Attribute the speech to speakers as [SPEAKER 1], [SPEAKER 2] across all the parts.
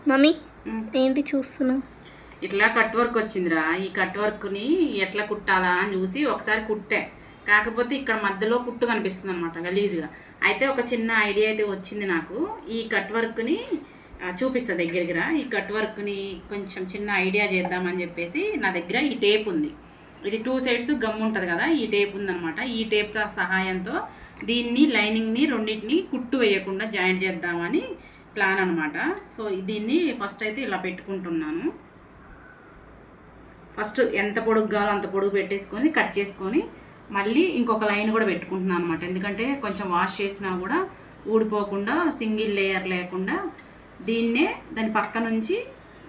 [SPEAKER 1] Mummy ఏంటి చూస్తున్నావు?
[SPEAKER 2] ఇట్లా కట్ వర్క్ వచ్చిందిరా. ఈ కట్ వర్క్ని ఎట్లా కుట్టాలా అని చూసి ఒకసారి కుట్టే. కాకపోతే ఇక్కడ మధ్యలో కుట్టు కనిపిస్తుంది అనమాట గలీజ్గా. అయితే ఒక చిన్న ఐడియా అయితే వచ్చింది నాకు. ఈ కట్ వర్క్ని చూపిస్తా దగ్గర. ఈ కట్ వర్క్ని కొంచెం చిన్న ఐడియా చేద్దామని చెప్పేసి నా దగ్గర ఈ టేప్ ఉంది. ఇది 2 సైడ్స్ గమ్ ఉంటుంది కదా, ఈ టేప్ ఉందనమాట. ఈ టేప్ సహాయంతో దీన్ని లైనింగ్ని రెండింటిని కుట్టు వేయకుండా జాయింట్ చేద్దామని ప్లాన్ అనమాట. సో దీన్ని ఫస్ట్ అయితే ఇలా పెట్టుకుంటున్నాను. ఫస్ట్ ఎంత పొడుగు కావాలో అంత పొడుగు పెట్టేసుకొని కట్ చేసుకొని మళ్ళీ ఇంకొక లైన్ కూడా పెట్టుకుంటున్నాను అనమాట. ఎందుకంటే కొంచెం వాష్ చేసినా కూడా ఊడిపోకుండా సింగిల్ లేయర్ లేకుండా దీన్నే దాని పక్క నుంచి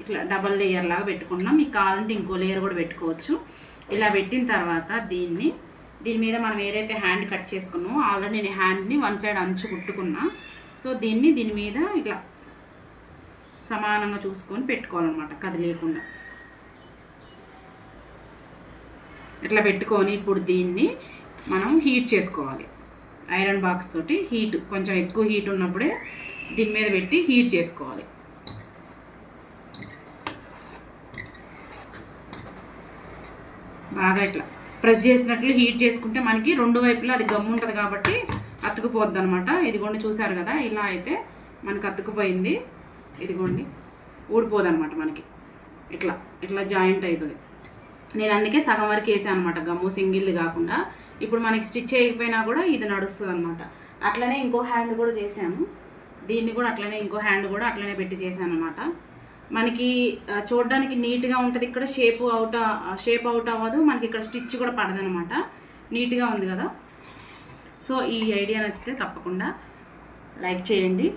[SPEAKER 2] ఇట్లా డబల్ లేయర్ లాగా పెట్టుకుంటున్నాం. మీకు కావాలంటే ఇంకో లేయర్ కూడా పెట్టుకోవచ్చు. ఇలా పెట్టిన తర్వాత దీని మీద మనం ఏదైతే హ్యాండ్ కట్ చేసుకున్నామో ఆల్రెడీ నేను హ్యాండ్ని 1 సైడ్ అంచు కుట్టుకున్నా. సో దీని మీద ఇట్లా సమానంగా చూసుకొని పెట్టుకోవాలన్నమాట, కదిలేయకుండా. ఇట్లా పెట్టుకొని ఇప్పుడు దీన్ని మనం హీట్ చేసుకోవాలి. ఐరన్ బాక్స్ తోటి హీట్, కొంచెం ఎక్కువ హీట్ ఉన్నప్పుడే దీని మీద పెట్టి హీట్ చేసుకోవాలి. బాగా ఇట్లా ప్రెస్ చేసినట్లు హీట్ చేసుకుంటే మనకి 2 వైపులా అది గమ్ము ఉంటుంది కాబట్టి అతుకుపోద్ది అనమాట. ఇదిగోండి చూసారు కదా, ఇలా అయితే మనకి అతుకుపోయింది. ఇదిగోండి ఊడిపోదు అనమాట మనకి. ఇట్లా జాయింట్ అవుతుంది. నేను అందుకే సగం వరకు వేసాను అనమాట గమ్ము, సింగిల్ది కాకుండా. ఇప్పుడు మనకి స్టిచ్ చేయకపోయినా కూడా ఇది నడుస్తుంది అనమాట. అట్లనే ఇంకో హ్యాండ్ కూడా చేశాను. దీన్ని కూడా అట్లనే ఇంకో హ్యాండ్ కూడా అట్లనే పెట్టి చేశాను అనమాట. మనకి చూడడానికి నీట్గా ఉంటుంది. ఇక్కడ షేప్ అవుట్ అవ్వదు మనకి, ఇక్కడ స్టిచ్ కూడా పడదనమాట. నీట్గా ఉంది కదా. సో ఈ ఐడియా నచ్చితే తప్పకుండా లైక్ చేయండి.